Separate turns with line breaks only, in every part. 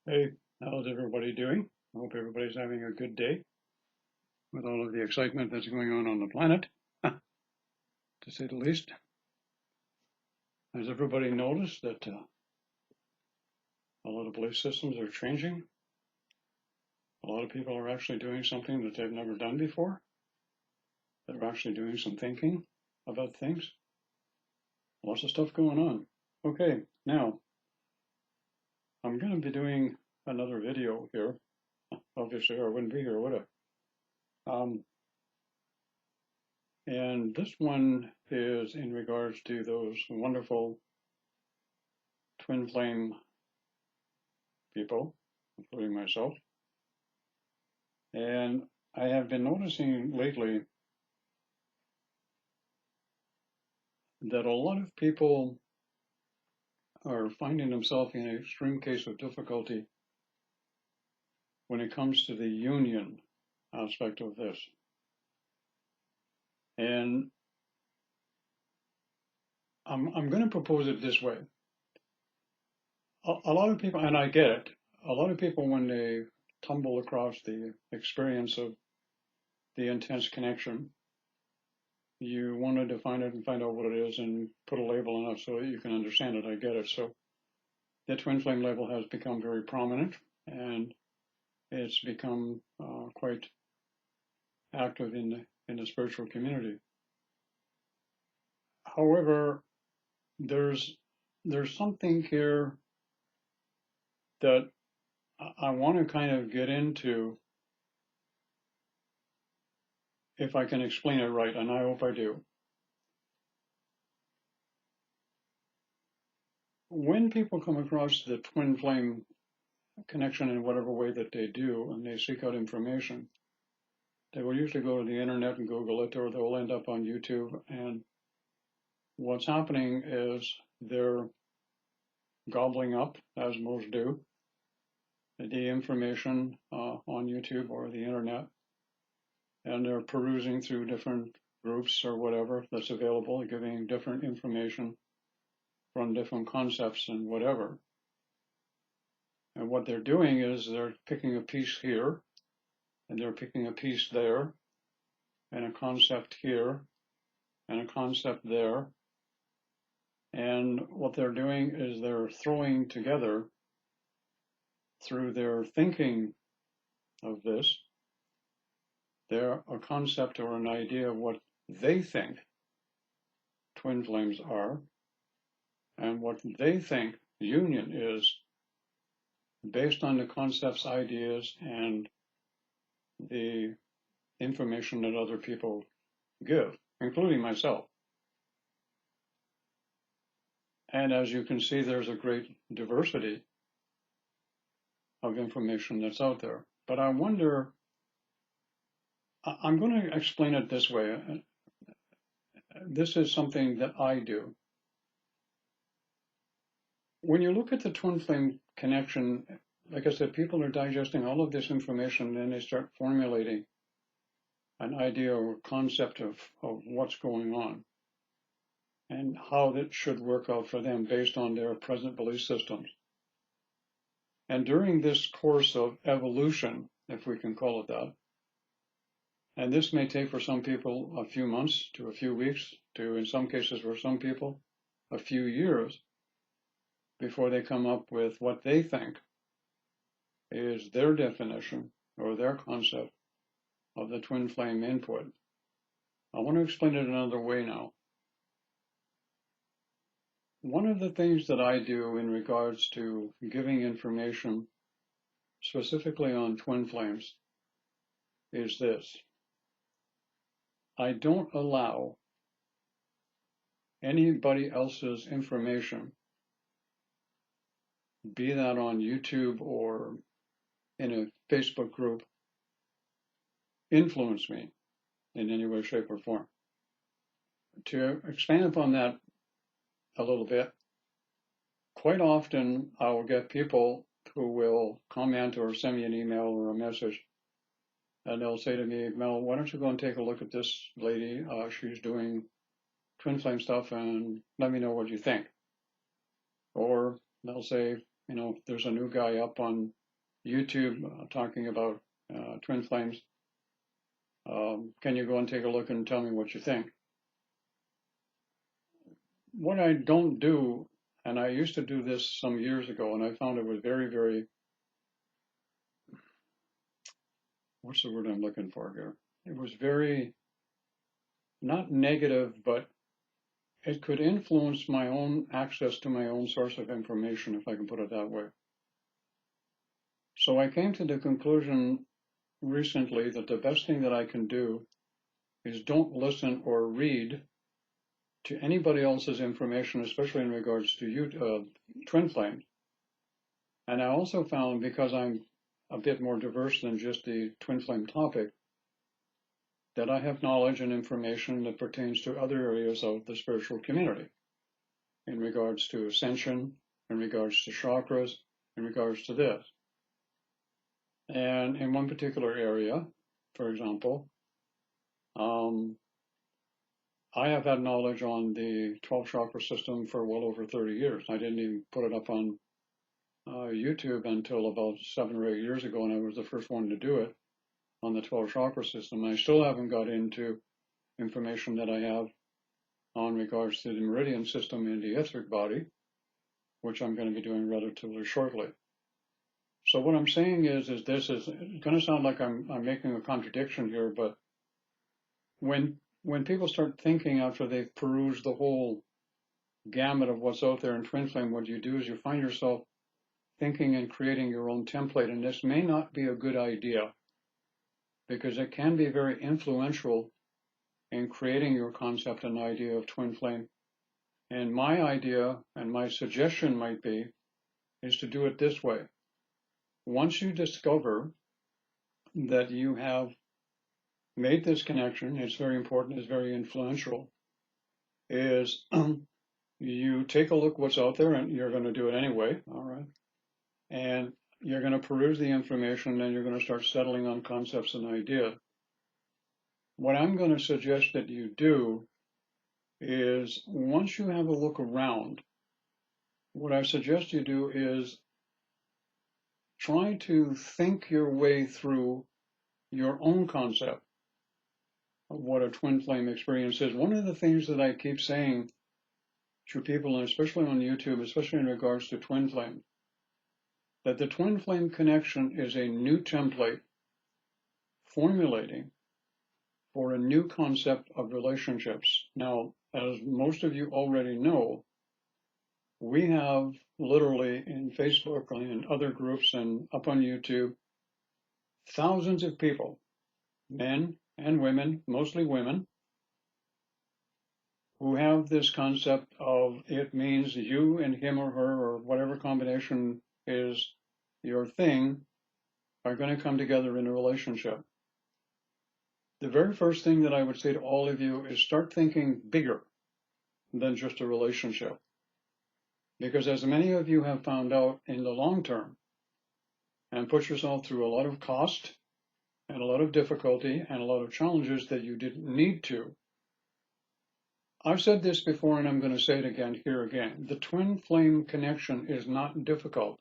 Hey, how's everybody doing? I hope everybody's having a good day with all of the excitement that's going on the planet, to say the least. Has everybody noticed that a lot of belief systems are changing? A lot of people are actually doing something that they've never done before. They're actually doing some thinking about things. Lots of stuff going on. Okay, now I'm going to be doing another video here. Obviously, I wouldn't be here, would I? And this one is in regards to those wonderful twin flame people, including myself. And I have been noticing lately that a lot of people are finding themselves in an extreme case of difficulty when it comes to the union aspect of this. And I'm going to propose it this way. A lot of people, and I get it, a lot of people, when they tumble across the experience of the intense connection, you want to define it and find out what it is and put a label on it so that you can understand it. I get it. So the twin flame label has become very prominent, and it's become quite active in the spiritual community. However, there's something here that I want to kind of get into, if I can explain it right, and I hope I do. When people come across the twin flame connection in whatever way that they do, and they seek out information, they will usually go to the internet and Google it, or they'll end up on YouTube. And what's happening is they're gobbling up, as most do, the information on YouTube or the internet, and they're perusing through different groups or whatever that's available, giving different information from different concepts and whatever. And what they're doing is they're picking a piece here, and they're picking a piece there, and a concept here, and a concept there. And what they're doing is they're throwing together, through their thinking of this, they're a concept or an idea of what they think twin flames are, and what they think union is, based on the concepts, ideas, and the information that other people give, including myself. And as you can see, there's a great diversity of information that's out there. But I wonder, I'm going to explain it this way. This is something that I do. When you look at the twin flame connection, like I said, people are digesting all of this information, and then they start formulating an idea or concept of what's going on and how that should work out for them based on their present belief systems. And during this course of evolution, if we can call it that, and this may take for some people a few months to a few weeks to, in some cases for some people, a few years, before they come up with what they think is their definition or their concept of the twin flame input. I want to explain it another way now. One of the things that I do in regards to giving information specifically on twin flames is this. I don't allow anybody else's information, be that on YouTube or in a Facebook group, influence me in any way, shape, or form. To expand upon that a little bit, quite often I will get people who will comment or send me an email or a message, and they'll say to me, Mel, why don't you go and take a look at this lady? She's doing twin flame stuff, and let me know what you think. Or they'll say, You know, there's a new guy up on YouTube talking about twin flames. Can you go and take a look and tell me what you think? What I don't do, and I used to do this some years ago, and I found it was very, very, what's the word I'm looking for here? It was very, not negative, but it could influence my own access to my own source of information, if I can put it that way. So I came to the conclusion recently that the best thing that I can do is don't listen or read to anybody else's information, especially in regards to twin flames. And I also found, because I'm a bit more diverse than just the twin flame topic, that I have knowledge and information that pertains to other areas of the spiritual community, in regards to ascension, in regards to chakras, in regards to this. And in one particular area, for example, I have had knowledge on the 12 chakra system for well over 30 years. I didn't even put it up on YouTube until about 7 or 8 years ago, and I was the first one to do it on the 12 chakra system. I still haven't got into information that I have on regards to the meridian system in the etheric body, which I'm going to be doing relatively shortly. So what I'm saying is this is going to sound like I'm making a contradiction here, but when people start thinking after they've perused the whole gamut of what's out there in twin flame, what you do is you find yourself thinking and creating your own template. And this may not be a good idea, because it can be very influential in creating your concept and idea of twin flame. And my idea and my suggestion might be is to do it this way. Once you discover that you have made this connection, it's very important, it's very influential, is you take a look what's out there, and you're going to do it anyway, all right? And you're going to peruse the information, and you're going to start settling on concepts and ideas. What I'm going to suggest that you do is, once you have a look around, what I suggest you do is try to think your way through your own concept of what a twin flame experience is. One of the things that I keep saying to people, and especially on YouTube, especially in regards to twin flame, that the twin flame connection is a new template formulating for a new concept of relationships. Now, as most of you already know, we have literally in Facebook and in other groups and up on YouTube, thousands of people, men and women, mostly women, who have this concept of it means you and him or her or whatever combination is your thing are going to come together in a relationship. The very first thing that I would say to all of you is start thinking bigger than just a relationship. Because as many of you have found out in the long term, and put yourself through a lot of cost and a lot of difficulty and a lot of challenges that you didn't need to. I've said this before, and I'm going to say it again here again. The twin flame connection is not difficult.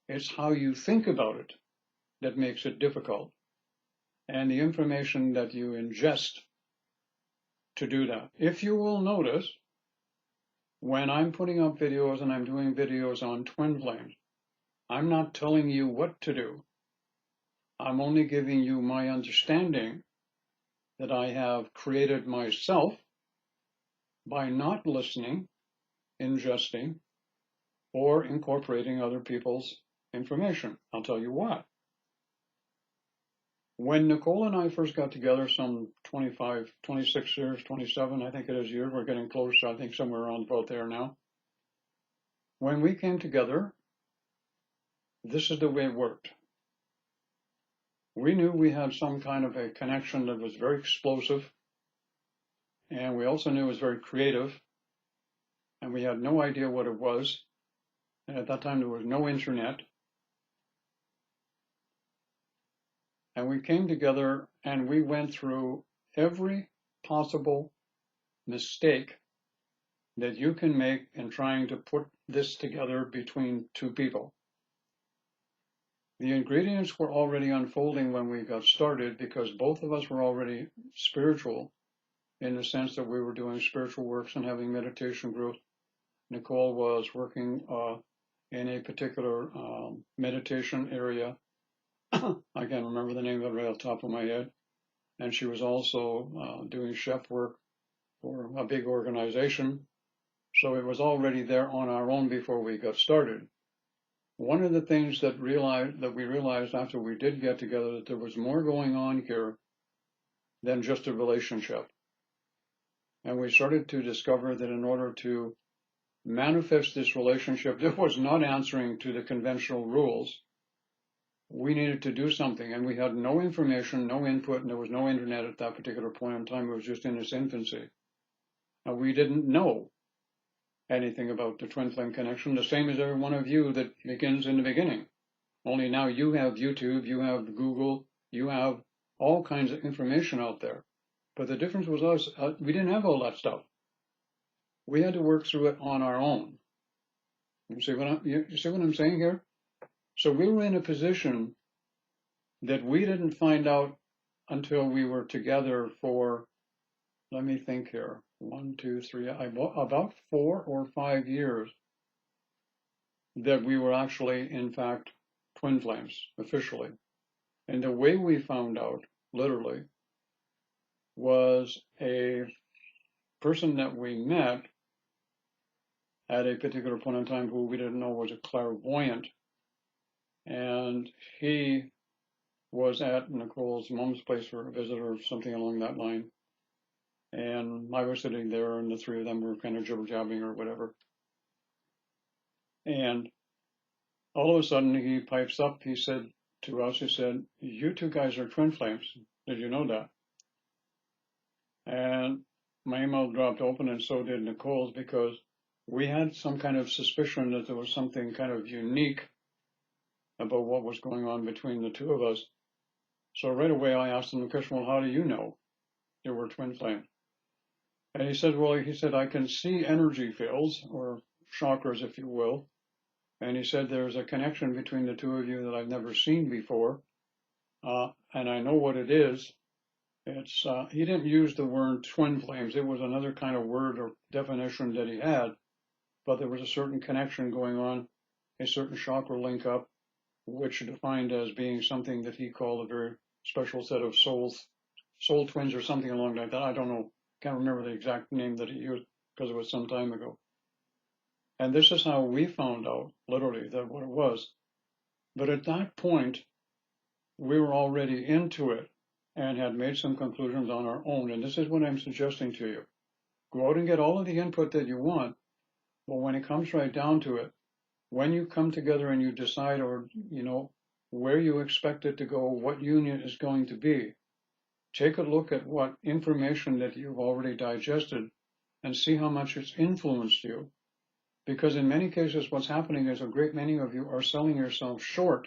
It's how you think about it that makes it difficult, and the information that you ingest to do that. If you will notice, when I'm putting up videos and I'm doing videos on twin flames, I'm not telling you what to do. I'm only giving you my understanding that I have created myself by not listening, ingesting, or incorporating other people's information. I'll tell you why. When Nicole and I first got together some 25, 26 years, 27, I think it is years, we're getting close, I think somewhere around about there now. When we came together, this is the way it worked. We knew we had some kind of a connection that was very explosive, and we also knew it was very creative, and we had no idea what it was. And at that time, there was no internet. And we came together and we went through every possible mistake that you can make in trying to put this together between two people. The ingredients were already unfolding when we got started because both of us were already spiritual in the sense that we were doing spiritual works and having meditation groups. Nicole was working in a particular meditation area. I can't remember the name of it right off the top of my head. And she was also doing chef work for a big organization. So it was already there on our own before we got started. One of the things that we realized after we did get together that there was more going on here than just a relationship. And we started to discover that in order to manifest this relationship that was not answering to the conventional rules, we needed to do something. And we had no information, no input, and there was no internet at that particular point in time. It was just in its infancy. And we didn't know anything about the twin flame connection, the same as every one of you that begins in the beginning. Only now you have YouTube, you have Google, you have all kinds of information out there. But the difference was us, we didn't have all that stuff. We had to work through it on our own. You see what I'm saying here? So we were in a position that we didn't find out until we were together for, let me think here, 1, 2, 3, about 4 or 5 years that we were actually, in fact, twin flames, officially. And the way we found out, literally, was a person that we met at a particular point in time who we didn't know was a clairvoyant. And he was at Nicole's mom's place for a visit or something along that line. And I was sitting there and the three of them were kind of jibber-jabbing or whatever. And all of a sudden he pipes up, he said to us, he said, "You two guys are twin flames. Did you know that?" And my email dropped open and so did Nicole's because we had some kind of suspicion that there was something kind of unique about what was going on between the two of us. So right away I asked him the question, "Well, how do you know you were twin flame?" And he said, I can see energy fields or chakras, if you will. And he said, there's a connection between the two of you that I've never seen before. And I know what it is. It's, he didn't use the word twin flames. It was another kind of word or definition that he had, but there was a certain connection going on, a certain chakra link up, which defined as being something that he called a very special set of soul twins or something along like that. I don't know. Can't remember the exact name that he used because it was some time ago. And this is how we found out, literally, that what it was. But at that point, we were already into it and had made some conclusions on our own. And this is what I'm suggesting to you. Go out and get all of the input that you want. But when it comes right down to it, when you come together and you decide or, where you expect it to go, what union is going to be, take a look at what information that you've already digested and see how much it's influenced you. Because in many cases, what's happening is a great many of you are selling yourself short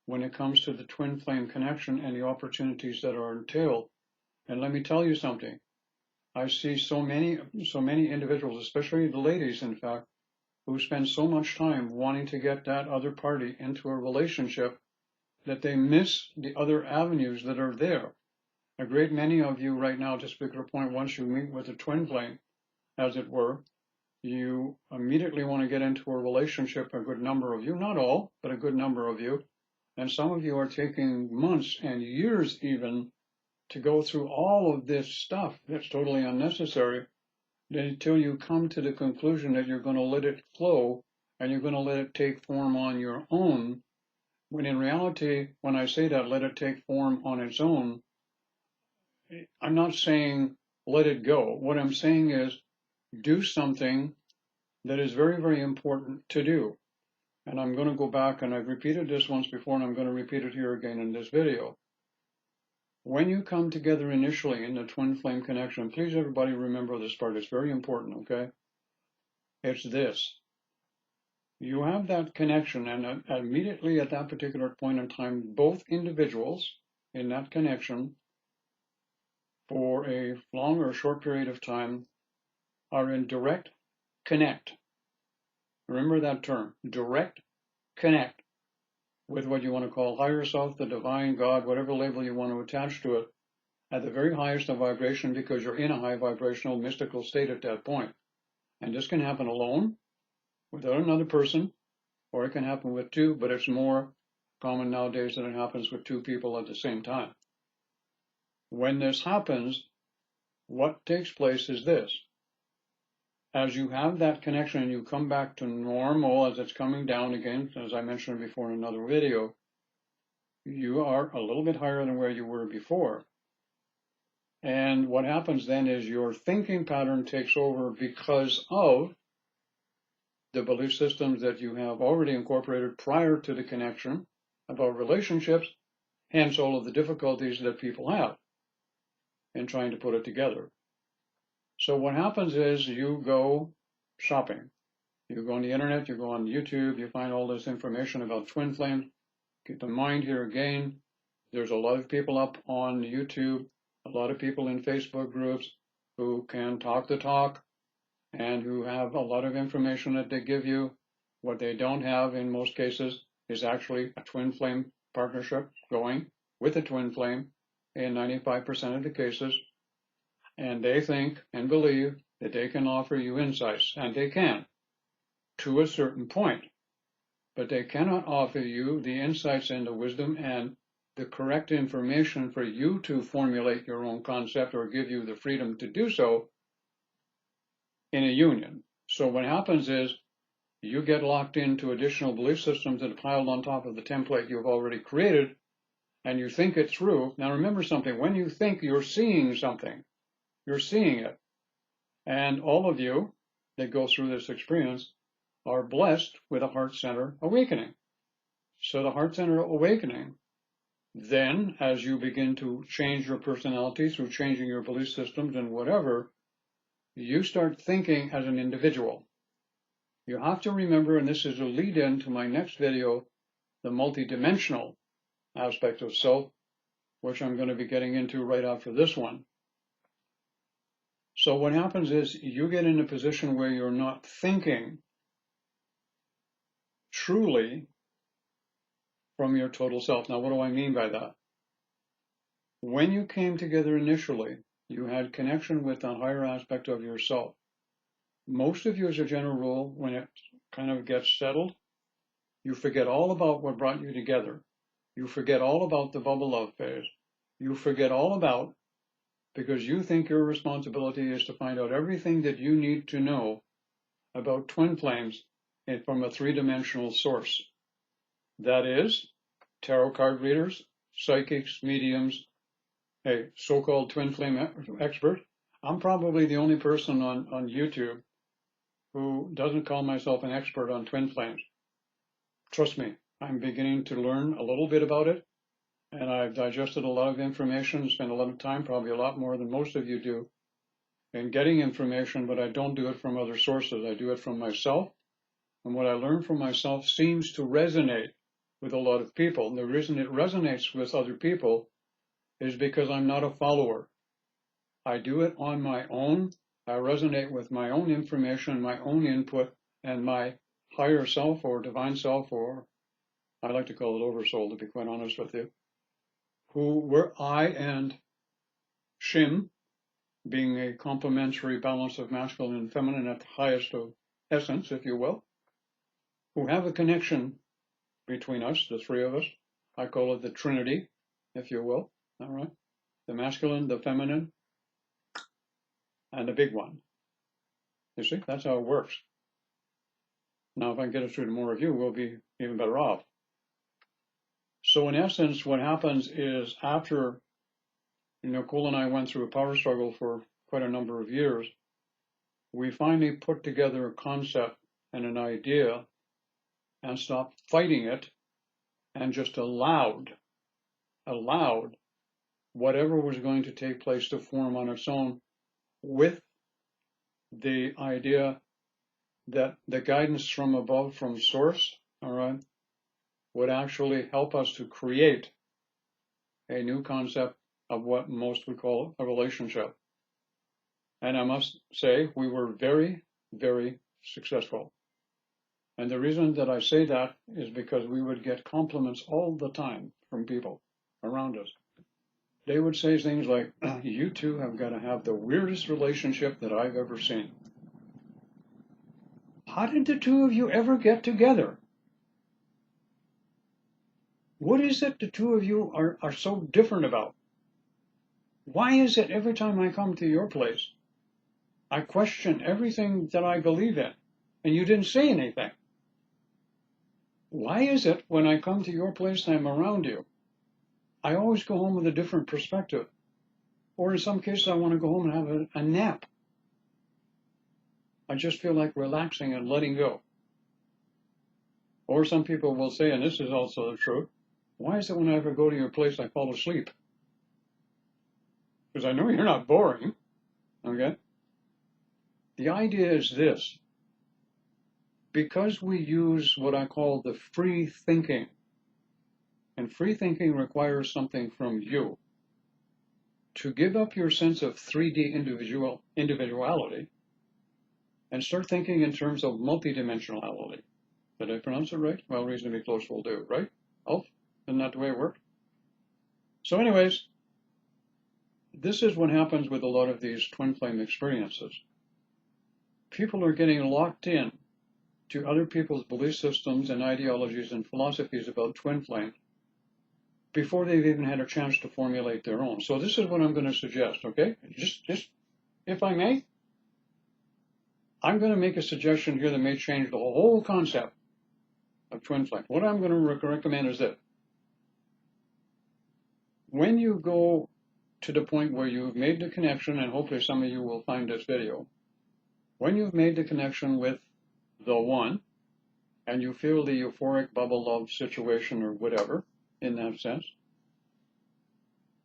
when it comes to the twin flame connection and the opportunities that are entailed. And let me tell you something. I see so many individuals, especially the ladies, in fact, who spend so much time wanting to get that other party into a relationship that they miss the other avenues that are there. A great many of you right now, to speak to a point, once you meet with a twin flame, as it were, you immediately want to get into a relationship, a good number of you, not all, but a good number of you. And some of you are taking months and years even to go through all of this stuff that's totally unnecessary until you come to the conclusion that you're going to let it flow and you're going to let it take form on your own. When in reality, when I say that, let it take form on its own, I'm not saying let it go. What I'm saying is do something that is very, very important to do. And I'm going to go back, and I've repeated this once before, and I'm going to repeat it here again in this video. When you come together initially in the twin flame connection, please everybody remember this part. It's very important, okay? It's this. You have that connection, and immediately at that particular point in time, both individuals in that connection for a long or short period of time are in direct connect. Remember that term, direct connect, with what you want to call higher self, the divine, God, whatever label you want to attach to it, at the very highest of vibration, because you're in a high vibrational mystical state at that point. And this can happen alone, without another person, or it can happen with two, but it's more common nowadays that it happens with two people at the same time. When this happens, what takes place is this. As you have that connection and you come back to normal as it's coming down again, as I mentioned before in another video, you are a little bit higher than where you were before. And what happens then is your thinking pattern takes over because of the belief systems that you have already incorporated prior to the connection about relationships, hence all of the difficulties that people have in trying to put it together. So what happens is you go shopping. You go on the internet, you go on YouTube, you find all this information about twin flames. Keep in mind here again, there's a lot of people up on YouTube, a lot of people in Facebook groups who can talk the talk and who have a lot of information that they give you. What they don't have in most cases is actually a twin flame partnership going with a twin flame in 95% of the cases. And they think and believe that they can offer you insights, and they can, to a certain point. But they cannot offer you the insights and the wisdom and the correct information for you to formulate your own concept or give you the freedom to do so in a union. So what happens is you get locked into additional belief systems that are piled on top of the template you've already created, and you think it through. Now remember something, when you think, you're seeing something. You're seeing it. And all of you that go through this experience are blessed with a heart center awakening. So the heart center awakening, then as you begin to change your personality through changing your belief systems and whatever, you start thinking as an individual. You have to remember, and this is a lead in to my next video, the multidimensional aspect of self, which I'm going to be getting into right after this one. So what happens is you get in a position where you're not thinking truly from your total self. Now, what do I mean by that? When you came together initially, you had connection with the higher aspect of yourself. Most of you, as a general rule, when it kind of gets settled, you forget all about what brought you together. You forget all about the bubble love phase. You forget all about, because you think your responsibility is to find out everything that you need to know about twin flames from a three-dimensional source. That is, tarot card readers, psychics, mediums, a so-called twin flame expert. I'm probably the only person on YouTube who doesn't call myself an expert on twin flames. Trust me, I'm beginning to learn a little bit about it, and I've digested a lot of information, spent a lot of time, probably a lot more than most of you do, in getting information, but I don't do it from other sources. I do it from myself, and what I learn from myself seems to resonate with a lot of people. And the reason it resonates with other people is because I'm not a follower. I do it on my own. I resonate with my own information, my own input, and my higher self or divine self, or I like to call it oversoul, to be quite honest with you, where I and Shim, being a complementary balance of masculine and feminine at the highest of essence, if you will, who have a connection between us, the three of us. I call it the Trinity, if you will. All right. The masculine, the feminine, and the big one. You see, that's how it works. Now, if I can get it through to more of you, we'll be even better off. So in essence, what happens is after, Cole and I went through a power struggle for quite a number of years, we finally put together a concept and an idea and stopped fighting it and just allowed whatever was going to take place to form on its own, with the idea that the guidance from above, from source, all right, would actually help us to create a new concept of what most would call a relationship. And I must say, we were very, very successful. And the reason that I say that is because we would get compliments all the time from people around us. They would say things like, you two have got to have the weirdest relationship that I've ever seen. How did the two of you ever get together? What is it the two of you are so different about? Why is it every time I come to your place, I question everything that I believe in, and you didn't say anything? Why is it when I come to your place and I'm around you, I always go home with a different perspective? Or in some cases, I want to go home and have a nap. I just feel like relaxing and letting go. Or some people will say, and this is also the truth, why is it when I ever go to your place, I fall asleep? Because I know you're not boring, okay? The idea is this. Because we use what I call the free thinking, and free thinking requires something from you, to give up your sense of 3D individuality and start thinking in terms of multidimensionality. Did I pronounce it right? Well, reasonably close will do, right? Oh, isn't that the way it worked? So anyways, this is what happens with a lot of these twin flame experiences. People are getting locked in to other people's belief systems and ideologies and philosophies about twin flame before they've even had a chance to formulate their own. So this is what I'm going to suggest, okay? Just if I may, I'm going to make a suggestion here that may change the whole concept of twin flame. What I'm going to recommend is that when you go to the point where you've made the connection, and hopefully some of you will find this video, when you've made the connection with the one, and you feel the euphoric bubble love situation or whatever, in that sense,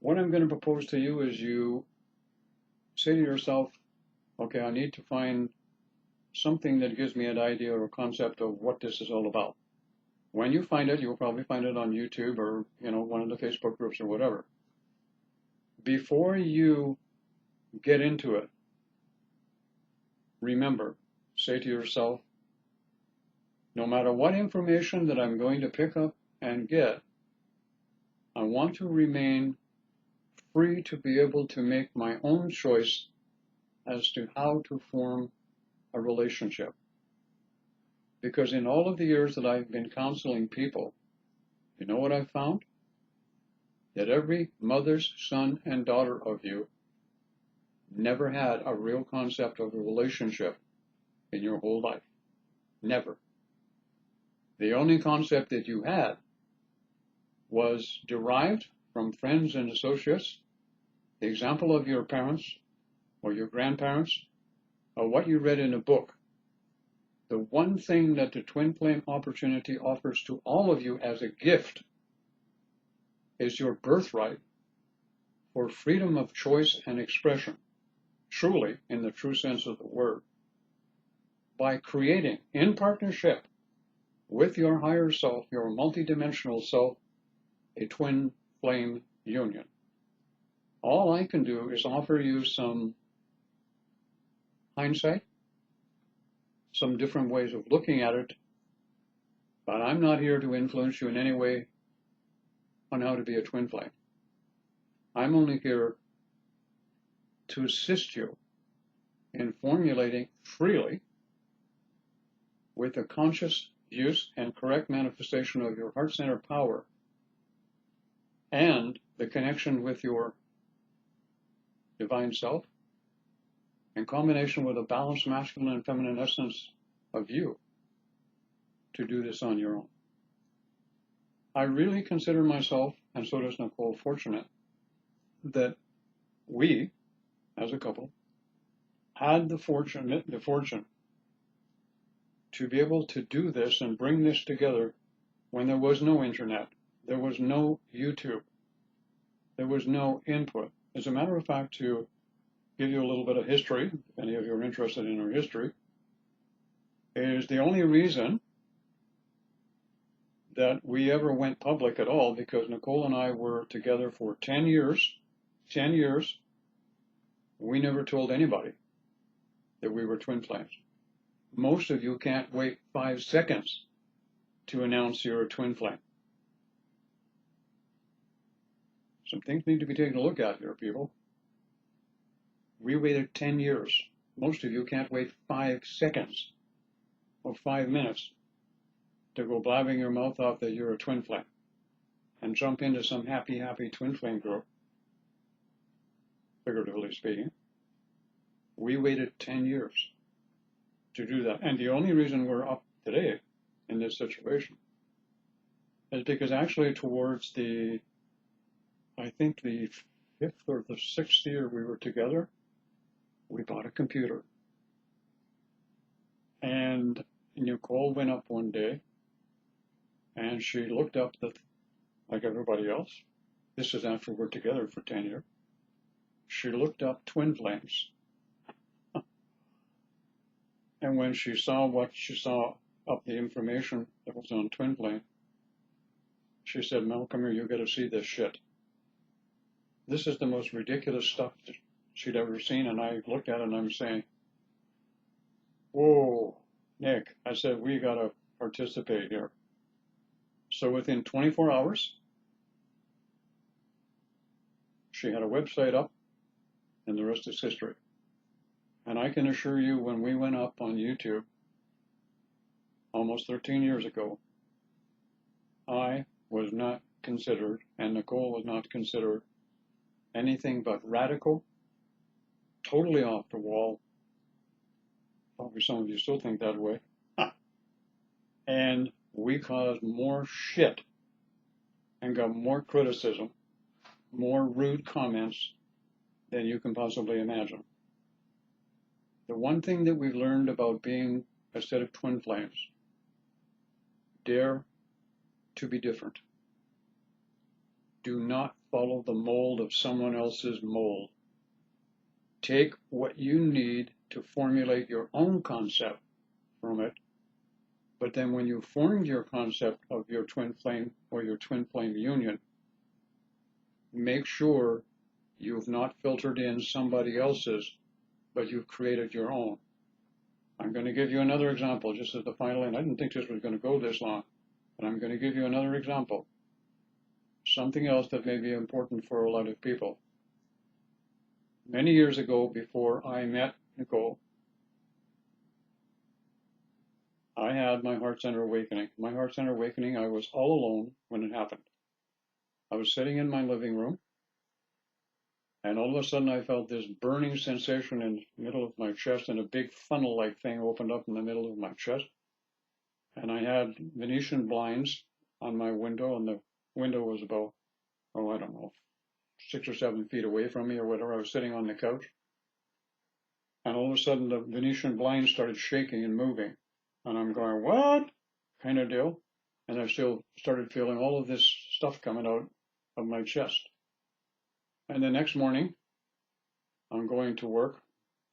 what I'm going to propose to you is you say to yourself, okay, I need to find something that gives me an idea or a concept of what this is all about. When you find it, you'll probably find it on YouTube or, one of the Facebook groups or whatever. Before you get into it, remember, say to yourself, no matter what information that I'm going to pick up and get, I want to remain free to be able to make my own choice as to how to form a relationship. Because in all of the years that I've been counseling people, you know what I've found? That every mother's son and daughter of you never had a real concept of a relationship in your whole life. Never. The only concept that you had was derived from friends and associates, the example of your parents or your grandparents, or what you read in a book. The one thing that the twin flame opportunity offers to all of you as a gift is your birthright for freedom of choice and expression, truly in the true sense of the word, by creating in partnership with your higher self, your multidimensional self, a twin flame union. All I can do is offer you some hindsight, some different ways of looking at it, but I'm not here to influence you in any way on how to be a twin flame. I'm only here to assist you in formulating freely, with the conscious use and correct manifestation of your heart center power and the connection with your divine self, in combination with a balanced masculine and feminine essence of you, to do this on your own. I really consider myself, and so does Nicole, fortunate that we, as a couple, had the fortune to be able to do this and bring this together when there was no internet, there was no YouTube, there was no input. As a matter of fact, to give you a little bit of history, if any of you are interested in our history, is the only reason that we ever went public at all, because Nicole and I were together for 10 years. 10 years. We never told anybody that we were twin flames. Most of you can't wait 5 seconds to announce you're a twin flame. Some things need to be taken a look at here, people. We waited 10 years. Most of you can't wait 5 seconds or 5 minutes to go blabbing your mouth off that you're a twin flame and jump into some happy twin flame group, figuratively speaking. We waited 10 years to do that. And the only reason we're up today in this situation is because actually towards the, I think the 5th or the 6th year we were together, we bought a computer. And Nicole went up one day and she looked up that, like everybody else, this is after we're together for 10 years, she looked up twin flames. And when she saw what she saw up the information that was on twin flame, she said, Mel, come here, you got to see this shit. This is the most ridiculous stuff that she'd ever seen. And I looked at it and I'm saying, whoa, Nick, I said, we got to participate here. So within 24 hours, she had a website up and the rest is history. And I can assure you, when we went up on YouTube almost 13 years ago, I was not considered, and Nicole was not considered, anything but radical, totally off the wall. Probably some of you still think that way. And we caused more shit and got more criticism, more rude comments than you can possibly imagine. The one thing that we've learned about being a set of twin flames, dare to be different. Do not follow the mold of someone else's mold. Take what you need to formulate your own concept from it, but then when you formed your concept of your twin flame or your twin flame union, make sure you've not filtered in somebody else's, but you've created your own. I'm going to give you another example, just as the final, and I didn't think this was going to go this long, but I'm going to give you another example. Something else that may be important for a lot of people. Many years ago, before I met Nicole, I had my heart center awakening. My heart center awakening, I was all alone when it happened. I was sitting in my living room, and all of a sudden I felt this burning sensation in the middle of my chest, and a big funnel-like thing opened up in the middle of my chest. And I had Venetian blinds on my window, and the window was about, oh, I don't know, 6 or 7 feet away from me or whatever. I was sitting on the couch. And all of a sudden the Venetian blinds started shaking and moving. And I'm going, what? Kind of deal. And I still started feeling all of this stuff coming out of my chest. And the next morning, I'm going to work.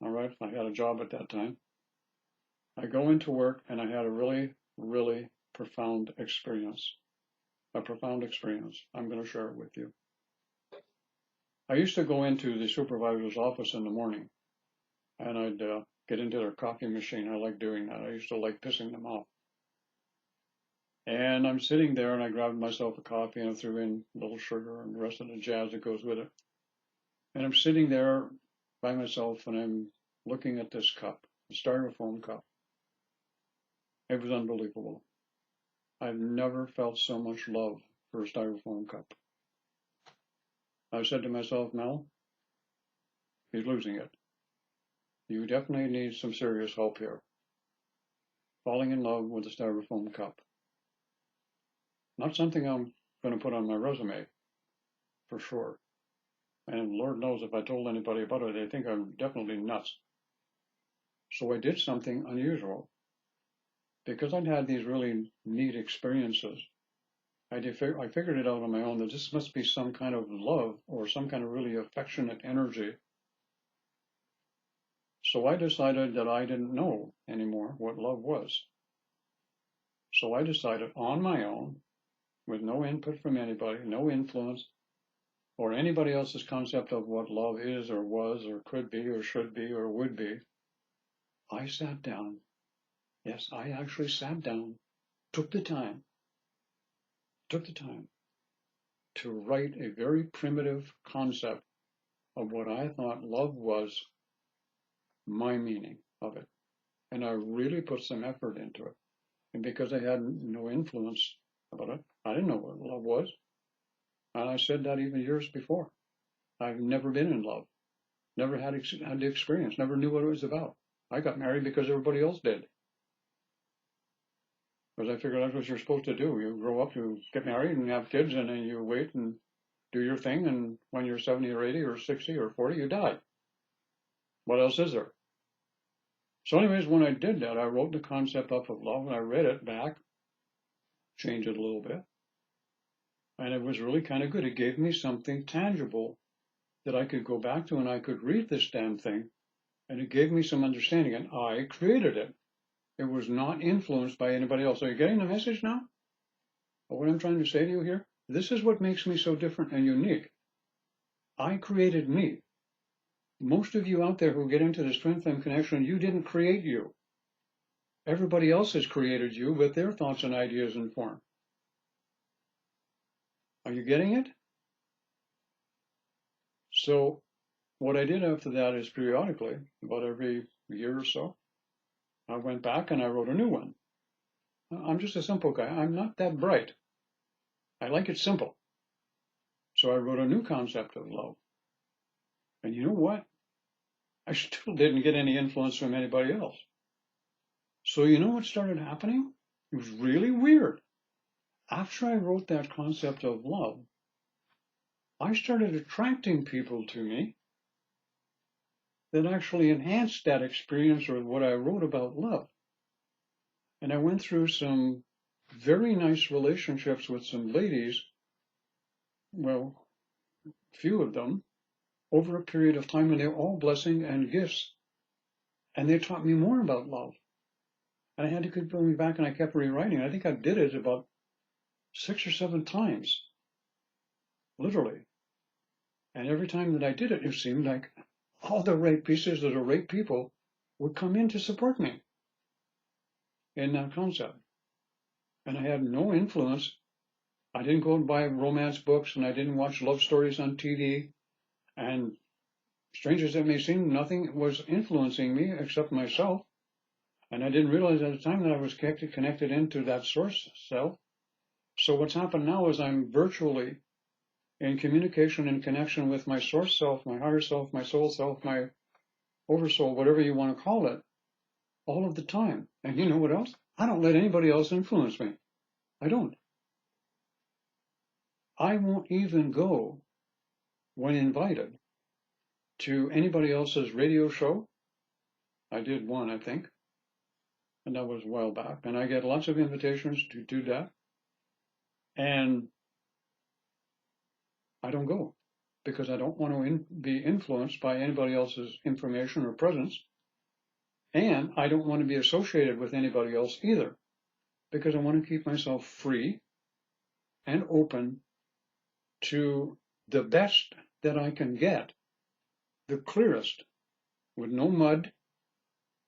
All right, I had a job at that time. I go into work and I had a really, really profound experience. A profound experience. I'm going to share it with you. I used to go into the supervisor's office in the morning and I'd get into their coffee machine. I like doing that. I used to like pissing them off. And I'm sitting there and I grabbed myself a coffee and I threw in a little sugar and the rest of the jazz that goes with it. And I'm sitting there by myself and I'm looking at this cup, a styrofoam cup. It was unbelievable. I've never felt so much love for a styrofoam cup. I said to myself, Mel, he's losing it. You definitely need some serious help here. Falling in love with a styrofoam cup. Not something I'm going to put on my resume, for sure. And Lord knows if I told anybody about it, they'd think I'm definitely nuts. So I did something unusual. Because I'd had these really neat experiences, I figured it out on my own that this must be some kind of love or some kind of really affectionate energy. So I decided that I didn't know anymore what love was. So I decided on my own, with no input from anybody, no influence, or anybody else's concept of what love is or was or could be or should be or would be, I sat down. Yes, I actually sat down, took the time to write a very primitive concept of what I thought love was, my meaning of it. And I really put some effort into it. And because I had no influence about it, I didn't know what love was. And I said that even years before. I've never been in love, never had the experience, never knew what it was about. I got married because everybody else did. Because I figured that's what you're supposed to do. You grow up, you get married and have kids, and then you wait and do your thing. And when you're 70 or 80 or 60 or 40, you die. What else is there? So anyways, when I did that, I wrote the concept up of love and I read it back, changed it a little bit. And it was really kind of good. It gave me something tangible that I could go back to and I could read this damn thing. And it gave me some understanding. And I created it. It was not influenced by anybody else. Are you getting the message now? Or what I'm trying to say to you here? This is what makes me so different and unique. I created me. Most of you out there who get into this twin flame connection, you didn't create you. Everybody else has created you with their thoughts and ideas and form. Are you getting it? So what I did after that is periodically, about every year or so, I went back and I wrote a new one. I'm just a simple guy. I'm not that bright. I like it simple. So I wrote a new concept of love. And you know what? I still didn't get any influence from anybody else. So you know what started happening? It was really weird. After I wrote that concept of love, I started attracting people to me that actually enhanced that experience or what I wrote about love. And I went through some very nice relationships with some ladies, well, few of them, over a period of time, and they're all blessing and gifts. And they taught me more about love. And I had to keep going back and I kept rewriting. I think I did it about 6 or 7 times, literally. And every time that I did it, it seemed like all the right pieces of the right people would come in to support me in that concept. And I had no influence. I didn't go and buy romance books and I didn't watch love stories on TV. And strange as it may seem, nothing was influencing me except myself. And I didn't realize at the time that I was connected into that source self. So what's happened now is I'm virtually in communication and connection with my source self, my higher self, my soul self, my oversoul, whatever you want to call it, all of the time. And you know what else? I don't let anybody else influence me. I don't. I won't even go when invited to anybody else's radio show. I did one, I think, and that was a while back. And I get lots of invitations to do that. And I don't go because I don't want to be influenced by anybody else's information or presence. And I don't want to be associated with anybody else either because I want to keep myself free and open to the best that I can get, the clearest, with no mud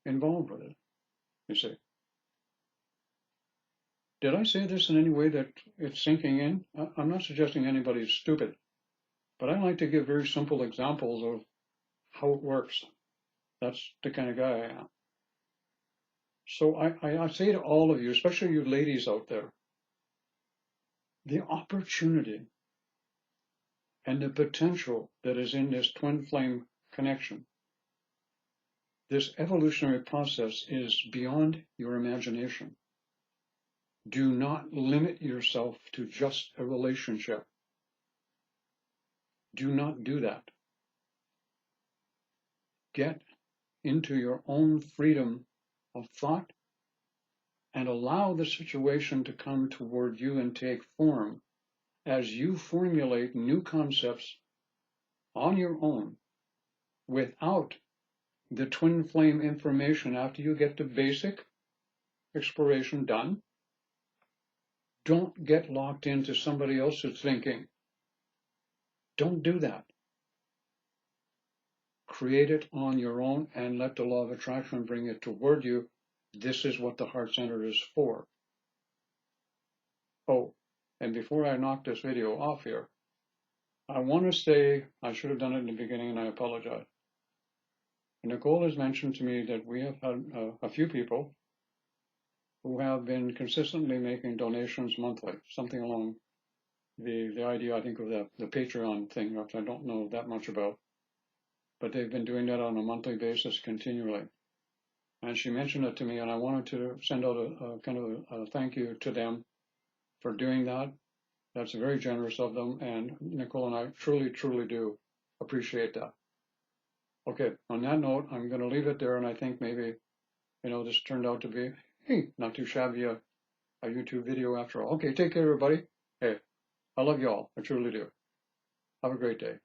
involved with it, you see. Did I say this in any way that it's sinking in? I'm not suggesting anybody's stupid, but I like to give very simple examples of how it works. That's the kind of guy I am. So I say to all of you, especially you ladies out there, the opportunity and the potential that is in this twin flame connection, this evolutionary process is beyond your imagination. Do not limit yourself to just a relationship. Do not do that. Get into your own freedom of thought and allow the situation to come toward you and take form as you formulate new concepts on your own without the twin flame information after you get the basic exploration done. Don't get locked into somebody else's thinking. Don't do that. create it on your own and let the law of attraction bring it toward you. This is what the heart center is for. Oh, and before I knock this video off here, I want to say, I should have done it in the beginning and I apologize. Nicole has mentioned to me that we have had a few people who have been consistently making donations monthly, something along the idea, I think, of the Patreon thing, which I don't know that much about, but they've been doing that on a monthly basis continually. And she mentioned it to me, and I wanted to send out a kind of a thank you to them for doing that. That's very generous of them, and Nicole and I truly, truly do appreciate that. Okay, on that note, I'm going to leave it there, and I think maybe, this turned out to be, not too shabby a YouTube video after all. Okay, take care, everybody. Hey, I love you all. I truly do. Have a great day.